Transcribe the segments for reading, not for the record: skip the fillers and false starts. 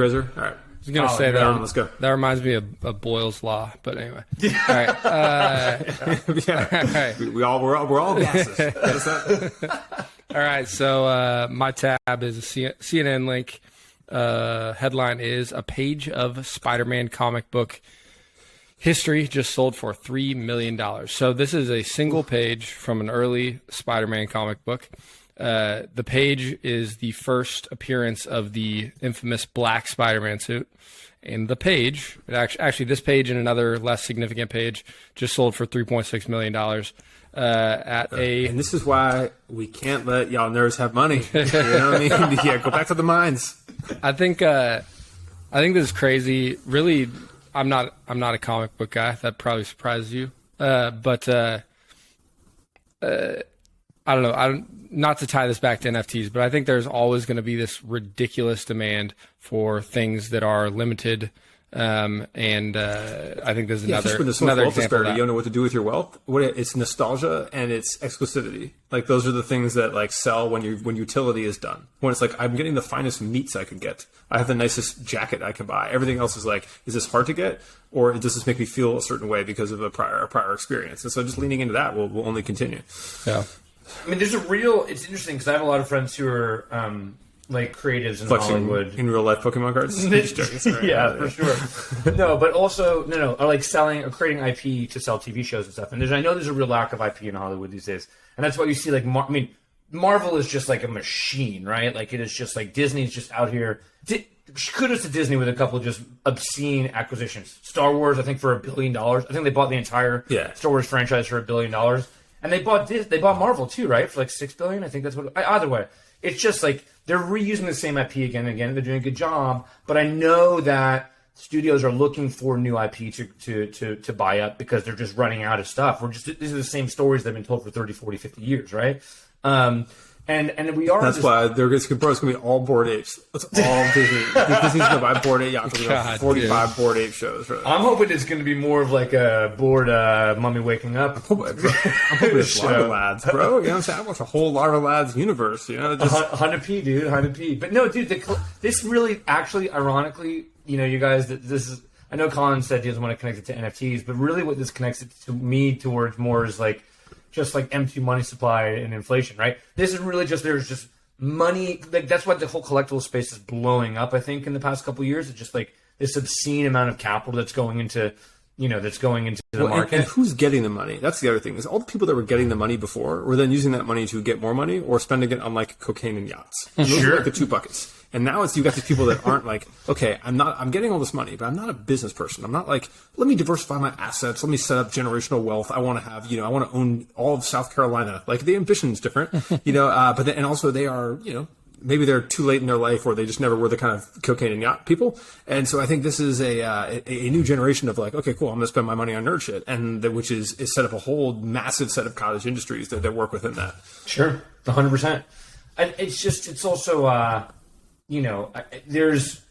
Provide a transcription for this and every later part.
Razor? All right. I was going to say that. Let's go. That reminds me of Boyle's Law, but anyway. All right. Yeah. All right. We're all glasses. All right. So my tab is a CNN link. Headline is "A Page of Spider-Man Comic Book History Just Sold for $3 million." So this is a single page from an early Spider-Man comic book. The page is the first appearance of the infamous black Spider-Man suit. And the page, actually this page and another less significant page, just sold for $3.6 million. And this is why we can't let y'all nerds have money. You know what I mean? Yeah, go back to the mines. I think this is crazy. Really, I'm not a comic book guy. That probably surprises you. But I don't know. Not to tie this back to NFTs, but I think there's always going to be this ridiculous demand for things that are limited. I think there's another example. You don't know what to do with your wealth. It's nostalgia and it's exclusivity. Like those are the things that like sell when utility is done. When it's like I'm getting the finest meats I could get. I have the nicest jacket I can buy. Everything else is like, is this hard to get, or does this make me feel a certain way because of a prior experience? And so just leaning into that will only continue. Yeah. I mean, it's interesting because I have a lot of friends who are like creatives in flexing Hollywood. In real life Pokemon cards? Yeah, for sure. No, but also, are like selling or creating IP to sell TV shows and stuff. And I know there's a real lack of IP in Hollywood these days. And that's why you see like, Marvel is just like a machine, right? Like it is just like Disney's just out here. Kudos to Disney with a couple of just obscene acquisitions. Star Wars, I think for $1 billion. I think they bought the entire Star Wars franchise for $1 billion. And they bought Marvel too, right? For like $6 billion. I think that's what. Either way, it's just like they're reusing the same IP again and again. They're doing a good job, but I know that studios are looking for new IP to buy up because they're just running out of stuff. These are the same stories that have been told for 30, 40, 50 years, right? And we are. That's why it's going to be all Bored Apes. It's all Disney. Disney's going to buy Bored Ape yachts. 45 Bored Ape shows. Right? I'm hoping it's going to be more of like a bored mummy waking up. I'm hoping it's Larva Lads, bro. You know what I'm saying? I watch a whole Larva Lads universe. You know, 100p, dude, 100p. But no, dude, this really, actually, ironically, you guys, this is. I know Colin said he doesn't want to connect it to NFTs, but really, what this connects it to me towards more is like. Just like empty money supply and inflation, right? This is really there's just money. Like that's why the whole collectible space is blowing up. I think in the past couple of years, it's just like this obscene amount of capital that's going into the market. And who's getting the money? That's the other thing. Is all the people that were getting the money before were then using that money to get more money or spending it on like cocaine and yachts. Those are like the two buckets. And now you got these people that aren't like, okay, I'm getting all this money, but I'm not a business person. I'm not like, let me diversify my assets. Let me set up generational wealth. I want to have, I want to own all of South Carolina. Like the ambition's different, but then, and also they are, maybe they're too late in their life or they just never were the kind of cocaine and yacht people. And so I think this is a new generation of like, okay, cool, I'm going to spend my money on nerd shit. And which is set up a whole massive set of cottage industries that work within that. Sure. 100%. It's also, there's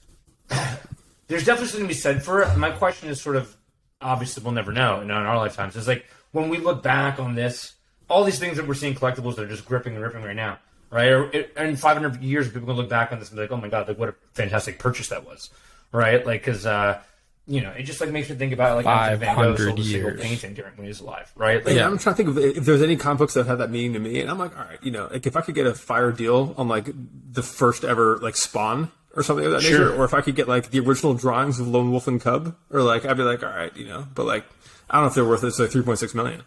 definitely something to be said for it. My question is sort of, obviously we'll never know in our lifetimes. It's like, when we look back on this, all these things that we're seeing collectibles that are just gripping and ripping right now, right? Or in 500 years, people can look back on this and be like, oh my God, like what a fantastic purchase that was, right? Like, cause, it just like makes me think about like 500 years painting during when he was alive, right? Like, yeah, I'm trying to think of if there's any comic books that have that meaning to me, and I'm like, all right, like if I could get a fire deal on like the first ever like Spawn or something of that nature, or if I could get like the original drawings of Lone Wolf and Cub, or like I'd be like, all right, but like I don't know if they're worth it. It's like 3.6 million.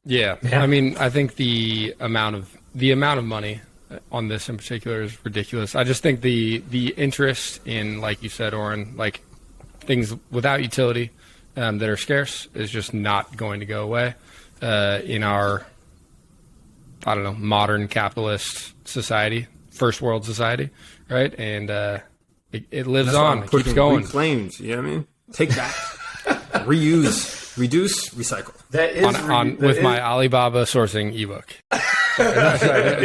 Yeah, I mean, I think the amount of money on this in particular is ridiculous. I just think the interest in, like you said, Oren, like things without utility that are scarce is just not going to go away in our, modern capitalist society, first world society, right? And it lives on, it keeps going. Reclaimed, you know what I mean? Take back, reuse, reduce, recycle. That is my Alibaba sourcing ebook.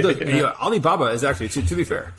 Look, Alibaba is actually, to be fair,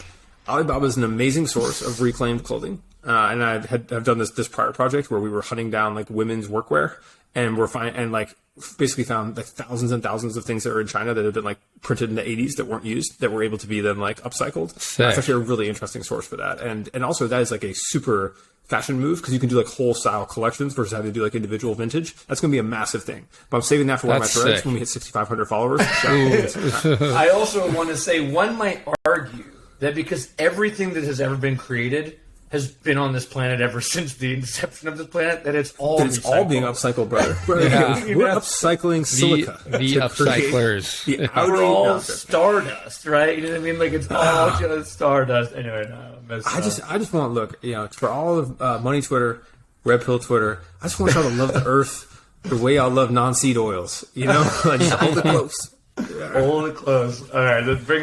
Alibaba is an amazing source of reclaimed clothing. And I've done this prior project where we were hunting down like women's workwear, and we're finding, and like basically found like thousands and thousands of things that are in China that have been like printed in the 80s that weren't used, that were able to be then like upcycled. Sick. That's actually a really interesting source for that. And also that is like a super fashion move because you can do like whole style collections versus having to do like individual vintage. That's going to be a massive thing. But I'm saving that for one of my threads when we hit 6,500 followers. I also want to say one might argue that because everything that has ever been created has been on this planet ever since the inception of this planet, that it's all being upcycled, brother. Yeah. We're upcycling silica. The upcyclers. The We're all stardust, right? You know what I mean? Like it's all just stardust. Anyway, no. I just want, look, for all of Money Twitter, Red Pill Twitter, I just want y'all to love the earth the way I love non-seed oils. Like just hold it close. Hold it close. All right, let's bring